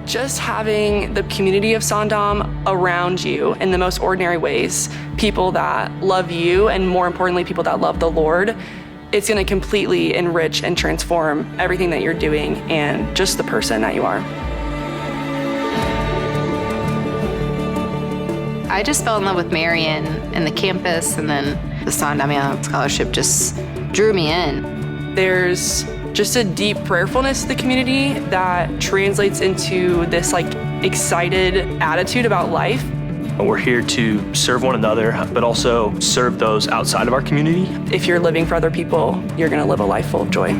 Just having the community of Sondom around you in the most ordinary ways, people that love you, and more importantly, people that love the Lord, it's going to completely enrich and transform everything that you're doing and just the person that you are. I just fell in love with Marian and the campus, and then the Sondom Scholarship just drew me in. There's just a deep prayerfulness to the community that translates into this excited attitude about life. We're here to serve one another, but also serve those outside of our community. If you're living for other people, you're gonna live a life full of joy.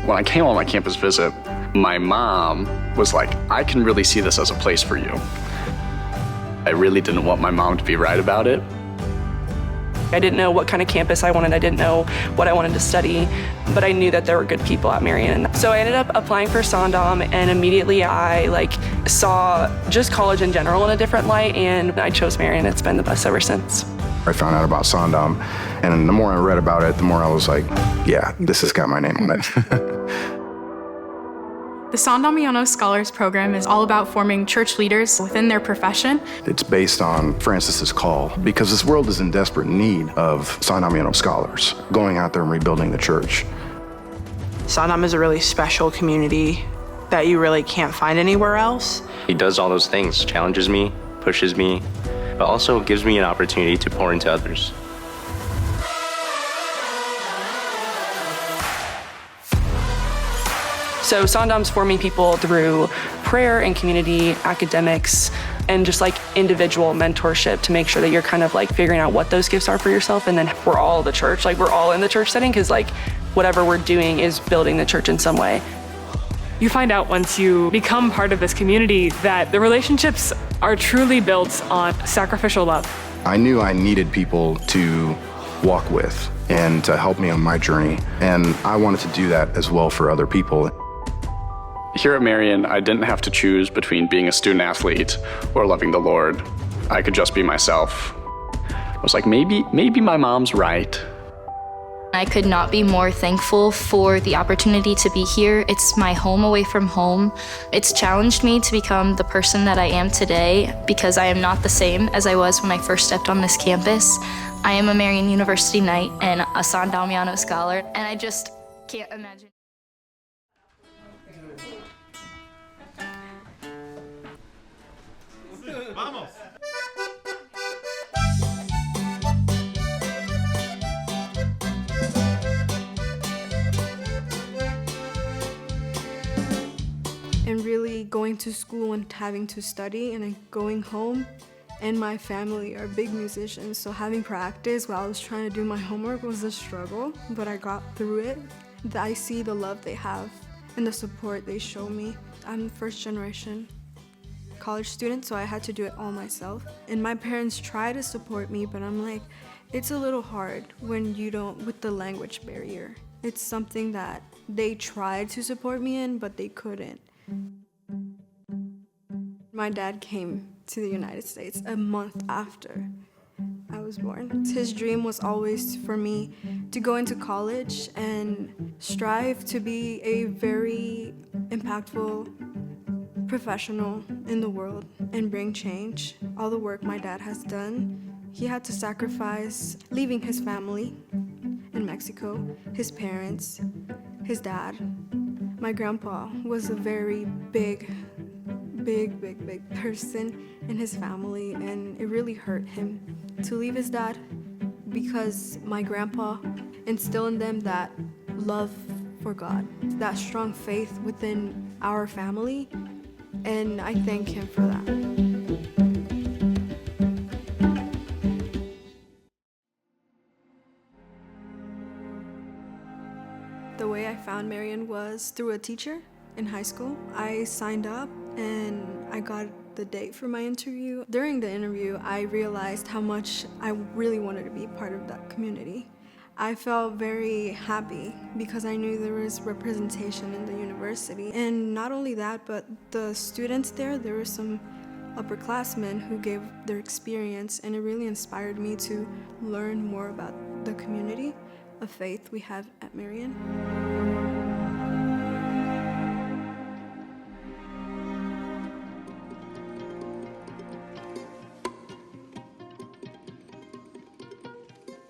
When I came on my campus visit, my mom was like, I can really see this as a place for you. I really didn't want my mom to be right about it. I didn't know what kind of campus I wanted. I didn't know what I wanted to study, but I knew that there were good people at Marian. So I ended up applying for Sondom, and immediately I saw just college in general in a different light, and I chose Marian. It's been the best ever since. I found out about Sondom, and the more I read about it, the more I was like, yeah, this has got my name on it. The Sondom Scholars Program is all about forming church leaders within their profession. It's based on Francis's call, because this world is in desperate need of Sondom scholars going out there and rebuilding the church. Sondom is a really special community that you really can't find anywhere else. He does all those things, challenges me, pushes me, but also gives me an opportunity to pour into others. So Sondom's forming people through prayer and community, academics, and just individual mentorship to make sure that you're kind of figuring out what those gifts are for yourself. And then we're all the church, we're all in the church setting, because whatever we're doing is building the church in some way. You find out once you become part of this community that the relationships are truly built on sacrificial love. I knew I needed people to walk with and to help me on my journey, and I wanted to do that as well for other people. Here at Marian, I didn't have to choose between being a student athlete or loving the Lord. I could just be myself. I was like, maybe my mom's right. I could not be more thankful for the opportunity to be here. It's my home away from home. It's challenged me to become the person that I am today, because I am not the same as I was when I first stepped on this campus. I am a Marian University Knight and a Sondom Scholar, and I just can't imagine. Vamos. And really going to school and having to study, and then going home, and my family are big musicians, so having practice while I was trying to do my homework was a struggle, but I got through it. I see the love they have and the support they show me. I'm first generation college student, so I had to do it all myself. And my parents try to support me, but I'm like, it's a little hard when you don't, with the language barrier. It's something that they tried to support me in, but they couldn't. My dad came to the United States a month after I was born. His dream was always for me to go into college and strive to be a very impactful professional in the world and bring change. All the work my dad has done, he had to sacrifice leaving his family in Mexico, his parents, his dad. My grandpa was a very big person in his family, and it really hurt him to leave his dad, because my grandpa instilled in them that love for God, that strong faith within our family, and I thank him for that. The way I found Marian was through a teacher in high school. I signed up and I got the date for my interview. During the interview, I realized how much I really wanted to be part of that community. I felt very happy because I knew there was representation in the university. And not only that, but the students there were some upperclassmen who gave their experience, and it really inspired me to learn more about the community of faith we have at Marian.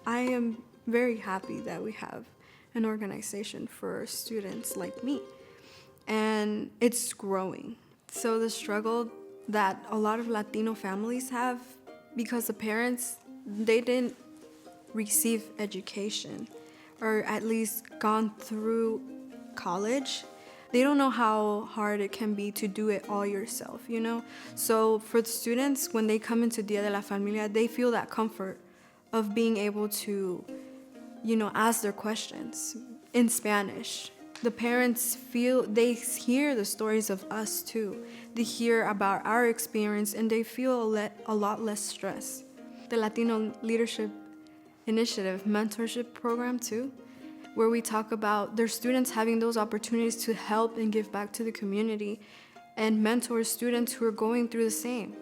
I am very happy that we have an organization for students like me, and it's growing. So the struggle that a lot of Latino families have, because the parents, they didn't receive education, or at least gone through college. They don't know how hard it can be to do it all yourself, you know? So for the students, when they come into Dia de la Familia, they feel that comfort of being able to, you know, ask their questions in Spanish. The parents they hear the stories of us too. They hear about our experience, and they feel a lot less stress. The Latino Leadership Initiative mentorship program too, where we talk about their students having those opportunities to help and give back to the community and mentor students who are going through the same.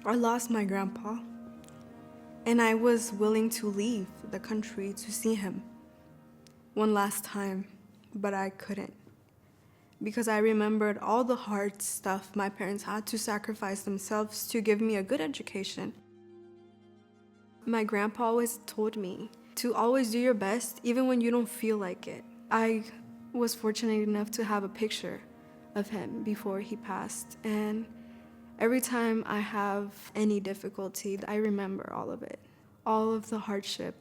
I lost my grandpa, and I was willing to leave the country to see him one last time, but I couldn't, because I remembered all the hard stuff my parents had to sacrifice themselves to give me a good education. My grandpa always told me to always do your best, even when you don't feel like it. I was fortunate enough to have a picture of him before he passed, and every time I have any difficulty, I remember all of it, all of the hardship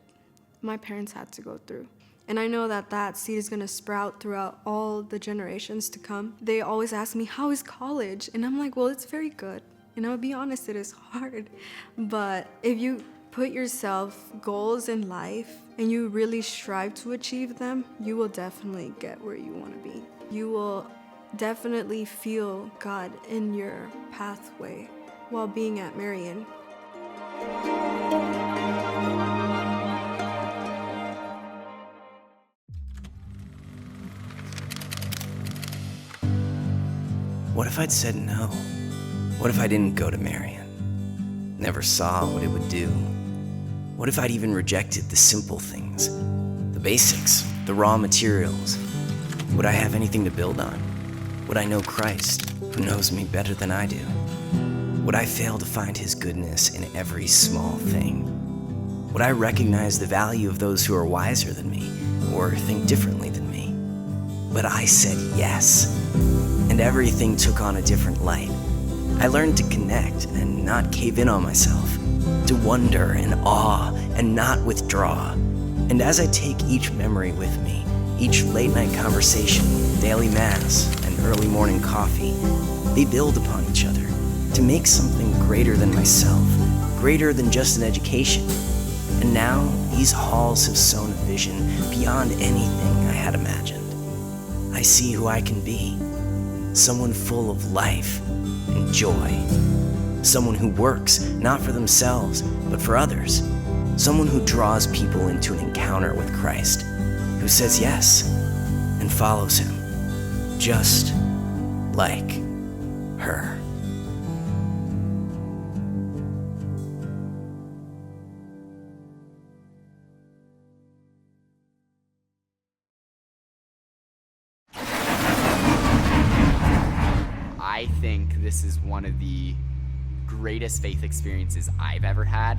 my parents had to go through. And I know that that seed is gonna sprout throughout all the generations to come. They always ask me, how is college? And I'm like, well, it's very good. And I'll be honest, it is hard. But if you put yourself goals in life and you really strive to achieve them, you will definitely get where you wanna be. You will definitely feel God in your pathway while being at Marian. What if I'd said no? What if I didn't go to Marian? Never saw what it would do? What if I'd even rejected the simple things? The basics, the raw materials? Would I have anything to build on? Would I know Christ, who knows me better than I do? Would I fail to find his goodness in every small thing? Would I recognize the value of those who are wiser than me, or think differently than me? But I said yes, and everything took on a different light. I learned to connect and not cave in on myself, to wonder and awe and not withdraw. And as I take each memory with me, each late night conversation, daily mass, and early morning coffee, they build upon each other to make something greater than myself, greater than just an education. And now these halls have sown a vision beyond anything I had imagined. I see who I can be, someone full of life and joy, someone who works not for themselves, but for others, someone who draws people into an encounter with Christ, who says yes and follows him, just like her. I think this is one of the greatest faith experiences I've ever had.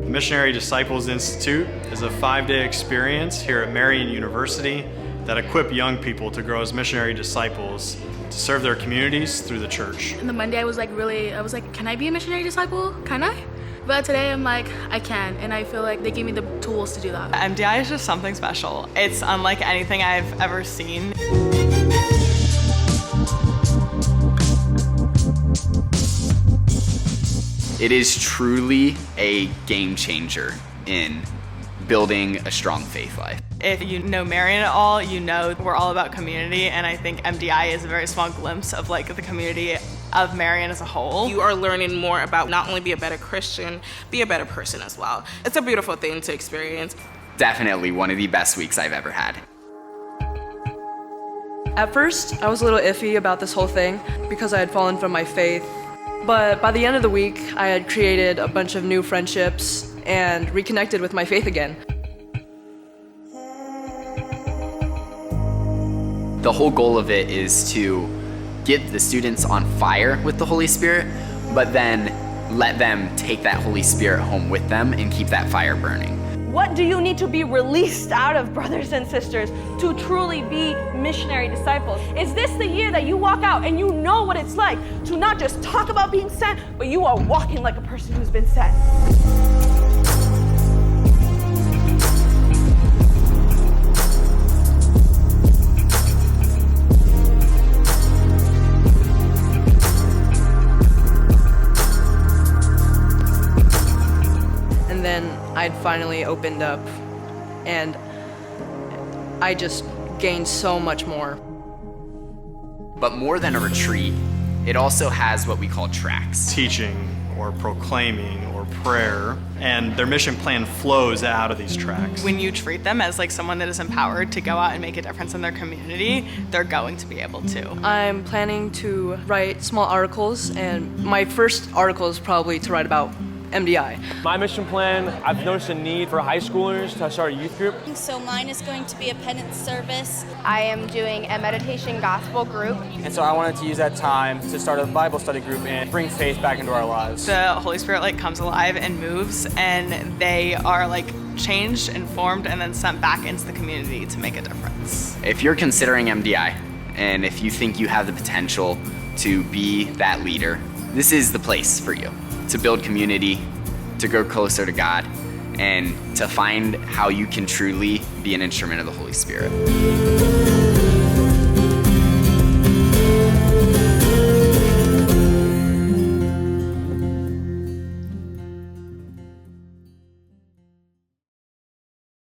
Missionary Disciples Institute is a 5-day experience here at Marian University that equip young people to grow as missionary disciples to serve their communities through the church. And the Monday I was like, can I be a missionary disciple? Can I? But today I'm like, I can, and I feel like they gave me the tools to do that. MDI is just something special. It's unlike anything I've ever seen. It is truly a game changer in building a strong faith life. If you know Marian at all, you know we're all about community, and I think MDI is a very small glimpse of like the community of Marian as a whole. You are learning more about not only be a better Christian, be a better person as well. It's a beautiful thing to experience. Definitely one of the best weeks I've ever had. At first, I was a little iffy about this whole thing because I had fallen from my faith. But by the end of the week, I had created a bunch of new friendships and reconnected with my faith again. The whole goal of it is to get the students on fire with the Holy Spirit, but then let them take that Holy Spirit home with them and keep that fire burning. What do you need to be released out of, brothers and sisters, to truly be missionary disciples? Is this the year that you walk out and you know what it's like to not just talk about being sent, but you are walking like a person who's been sent? And then I'd finally opened up, and I just gained so much more. But more than a retreat, it also has what we call tracks. Teaching or proclaiming or prayer, and their mission plan flows out of these tracks. When you treat them as like someone that is empowered to go out and make a difference in their community, they're going to be able to. I'm planning to write small articles, and my first article is probably to write about MDI. My mission plan, I've noticed a need for high schoolers to start a youth group. So mine is going to be a penance service. I am doing a meditation gospel group. And so I wanted to use that time to start a Bible study group and bring faith back into our lives. The Holy Spirit like comes alive and moves, and they are like changed and formed and then sent back into the community to make a difference. If you're considering MDI, and if you think you have the potential to be that leader, this is the place for you. To build community, to grow closer to God, and to find how you can truly be an instrument of the Holy Spirit.